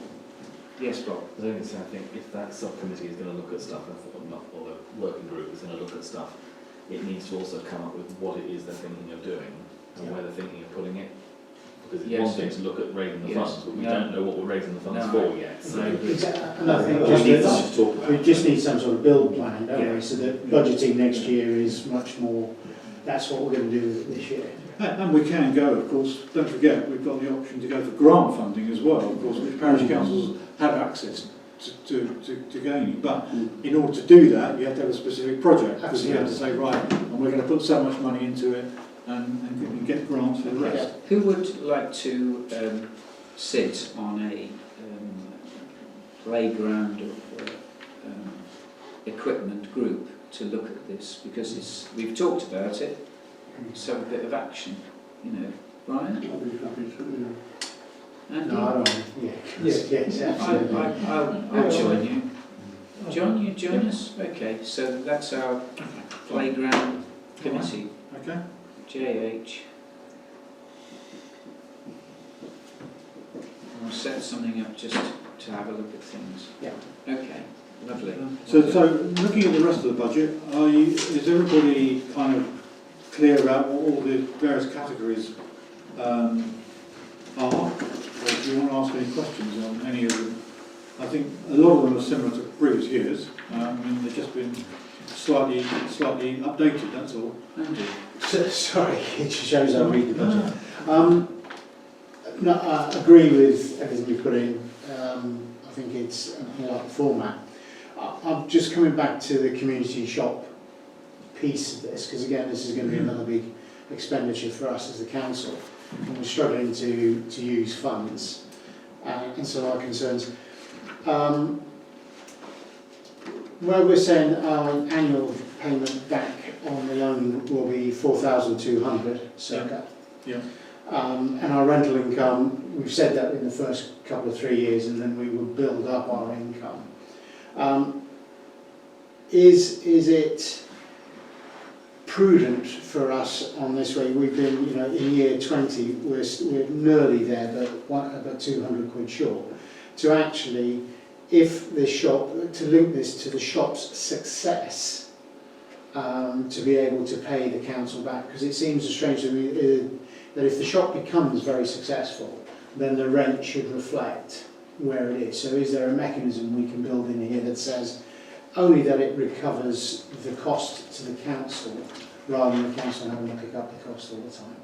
yes, Bob. I was only going to say, I think if that subcommittee is going to look at stuff, or the working group is going to look at stuff, it needs to also come up with what it is they're thinking of doing and where they're thinking of putting it. Because it's one thing to look at raising the funds, but we don't know what we're raising the funds for yet. So And I think we need to talk about we it. just need some sort of build plan, don't we? So that budgeting next Yeah. year is much more, that's what we're going to do with it this year. And we can go, of course, don't forget, we've got the option to go for grant funding as well, of course, which parish councils have access to gaining. But in order to do that, you have to have a specific project, because you have to say, right, and we're going to put so much money into it and get grants for the rest. Who would like to sit on a playground or equipment group to look at this? Because we've talked about it, so a bit of action, you know. Ryan? I'll be happy to. Andy? No, I don't. Yeah. Yes, absolutely. I'll join you. John, you join us? Okay, so that's our playground committee. Okay. JH. We'll set something up just to have a look at things. Yeah. Okay, lovely. So looking at the rest of the budget, is everybody kind of clear about what all the various categories are? Or do you want to ask any questions on any of them? I think a lot of them are similar to previous years. I mean, they've just been slightly updated, that's all. Andy? Sorry, it shows I read the budget. No, I agree with everything you put in. I think it's I like the format. I'm just coming back to the community shop piece of this, because again, this is going to be another big expenditure for us as the council. And we're struggling to use funds, and so our concerns. Where we're saying our annual payment back on the loan will be 4,200 circa. Yeah. And our rental income, we've said that in the first couple of 3 years, and then we will build up our income. Is it prudent for us on this way? We've been, in year 20, we're nearly there, but about 200 quid short. To actually, if this shop, to link this to the shop's success, to be able to pay the council back, because it seems strange to me that if the shop becomes very successful, then the rent should reflect where it is. So is there a mechanism we can build in here that says only that it recovers the cost to the council, rather than the council having to pick up the cost all the time?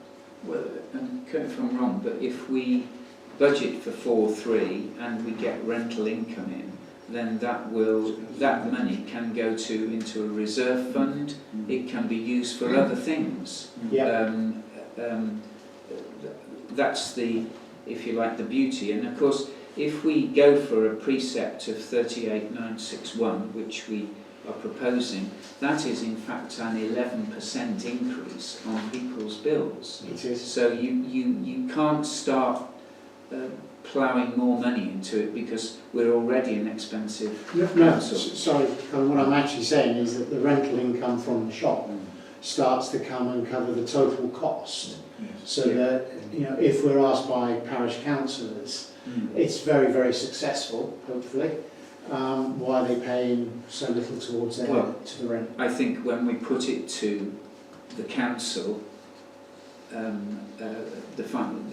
Well, and correct me if I'm wrong, but if we budget for 4.3 and we get rental income in, then that money can go into a reserve fund. It can be used for other things. Yeah. That's the, if you like, the beauty. And of course, if we go for a precept of 38,961, which we are proposing, that is in fact an 11% increase on people's bills. It is. So you can't start ploughing more money into it because we're already an expensive council. Sorry, what I'm actually saying is that the rental income from the shop starts to come and cover the total cost. So that, if we're asked by parish councillors, it's very, very successful, hopefully. Why are they paying so little towards to the rent? I think when we put it to the council, the fund,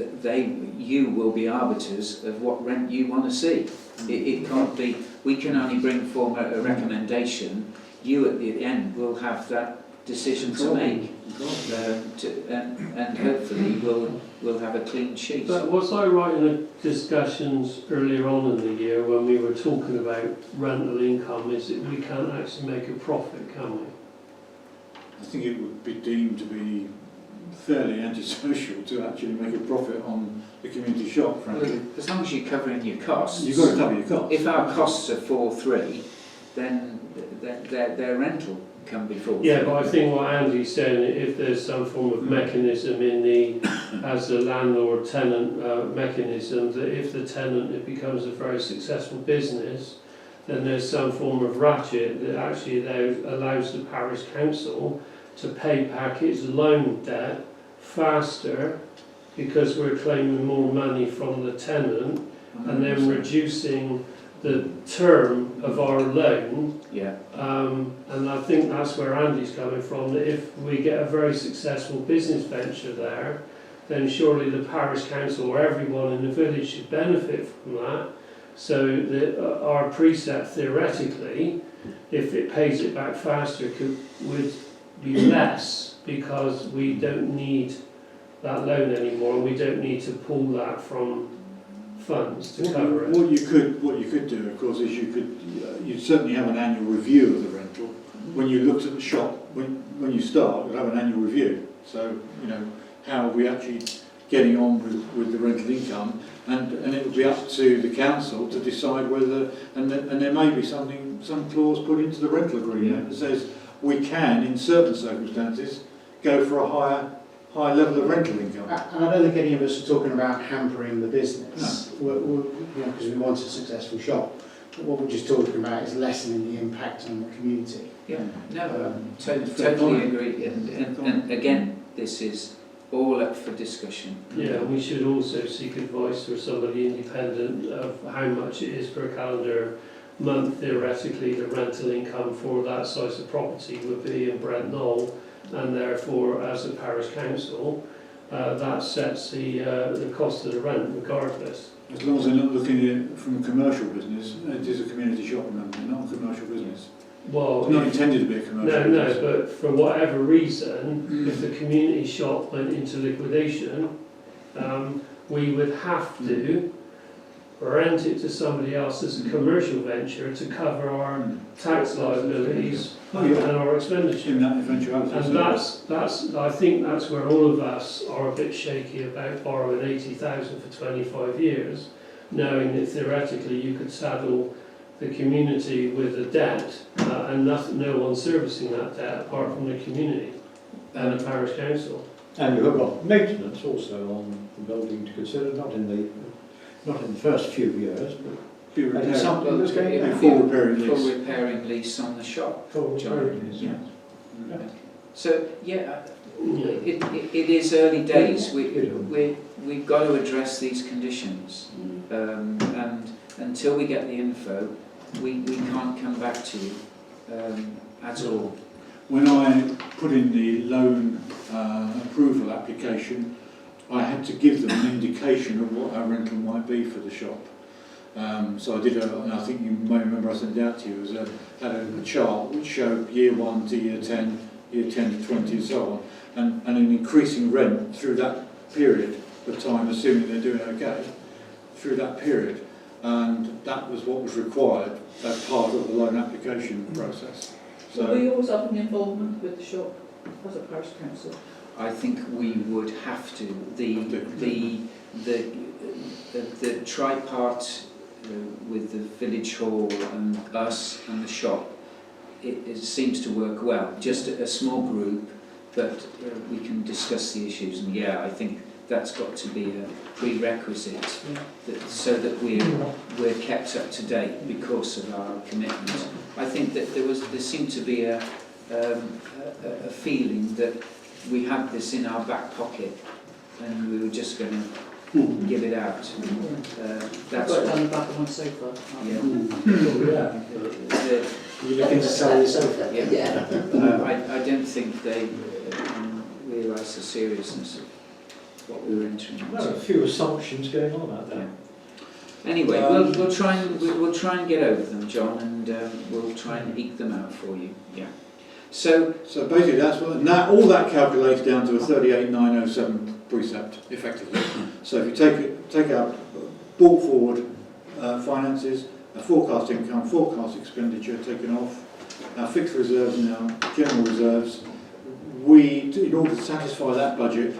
you will be arbiters of what rent you want to see. It can't be. We can only bring forward a recommendation. You at the end will have that decision to make, and hopefully we'll have a clean sheet. But was I right in the discussions earlier on in the year when we were talking about rental income, is that we can't actually make a profit, can we? I think it would be deemed to be fairly antisocial to actually make a profit on the community shop, frankly. As long as you're covering your costs. You've got to cover your costs. If our costs are 4.3, then their rental come before. Yeah, but I think what Andy's saying, if there's some form of mechanism in the, as a landlord-tenant mechanism, that if the tenant, it becomes a very successful business, then there's some form of ratchet that actually allows the parish council to pay back its loan debt faster because we're claiming more money from the tenant and then reducing the term of our loan. Yeah. And I think that's where Andy's coming from, that if we get a very successful business venture there, then surely the parish council or everyone in the village should benefit from that. So that our precept, theoretically, if it pays it back faster, would be less because we don't need that loan anymore, and we don't need to pull that from funds to cover it. What you could do, of course, is you'd certainly have an annual review of the rental. When you looked at the shop, when you start, you'll have an annual review. So, how are we actually getting on with the rental income? And it will be up to the council to decide whether, and there may be some clause put into the rental agreement that says we can, in certain circumstances, go for a high level of rental income. And I don't think any of us are talking about hampering the business, because we want a successful shop. But what we're just talking about is lessening the impact on the community. Yeah, no, totally agree. And again, this is all up for discussion. Yeah, we should also seek advice for somebody independent of how much it is per calendar month. Theoretically, the rental income for that size of property would be in Brent Knoll, and therefore, as a parish council, that sets the cost of the rent regardless. As long as they're not looking at it from a commercial business, it is a community shop, remember, not a commercial business. Well, It's not intended to be a commercial business. No, but for whatever reason, if the community shop went into liquidation, we would have to rent it to somebody else as a commercial venture to cover our tax liabilities and our expenditure. In that eventuality. And that's I think that's where all of us are a bit shaky about borrowing 80,000 for 25 years, knowing that theoretically you could saddle the community with a debt and no one servicing that debt apart from the community and the parish council. And you have got maintenance also on the building to consider, not in the first few years, but Be repaired. something that's going Yeah, to full repairing lease. Full repairing lease on the shop. full John. repairing. Yeah. So it is early days. We've got to address these conditions, and until we get the info, we can't come back to you at all. When I put in the loan approval application, I had to give them an indication of what our rental might be for the shop. So I did, and I think you may remember I sent it out to you, had a chart which showed year 1 to year 10, year 10 to 20 and so on, and an increasing rent through that period of time, assuming they're doing okay, through that period. And that was what was required as part of the loan application process. So will you always have an involvement with the shop as a parish council? I think we would have to. The tripart with the village hall and us and the shop, it seems to work well. Just a small group, but we can discuss the issues. And I think that's got to be a prerequisite, so that we're kept up to date because of our commitment. I think that there seemed to be a feeling that we had this in our back pocket and we were just going to give it out. That's got it down the back of my sofa. You're looking to sell your sofa? I don't think they realised the seriousness of what we were entering into. There are a few assumptions going on out there. Anyway, we'll try and get over them, John, and we'll try and eke them out for you. Yeah. So basically, that's what, and all that calculates down to a 38,907 precept, effectively. So if you take out brought forward finances, a forecast income, forecast expenditure taken off, our fixed reserves and our general reserves, in order to satisfy that budget,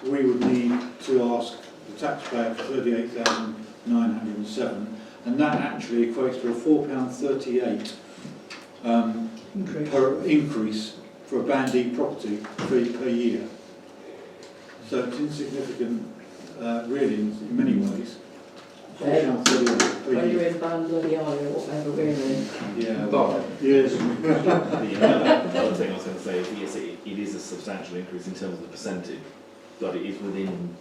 we would need to ask the taxpayer for 38,907, and that actually equates to a £4.38 increase for a Band E property per year. So it's insignificant, really, in many ways. When you're in Ban Bloody Eye or whatever we're in. Yeah. Bob. Yes. The other thing I was going to say is, yes, it is a substantial increase in terms of the percentage, but it is within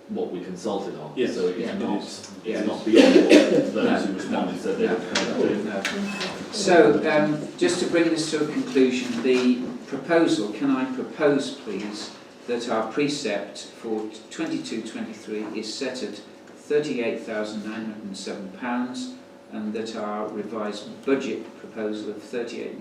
what we consulted on. Yes. So it's Yeah. not, Yeah. it's not beyond what those who responded said they were prepared to do. So, just to bring this to a conclusion, the proposal, can I propose please that our precept for 22-23 is set at £38,907 and that our revised budget proposal of £38,907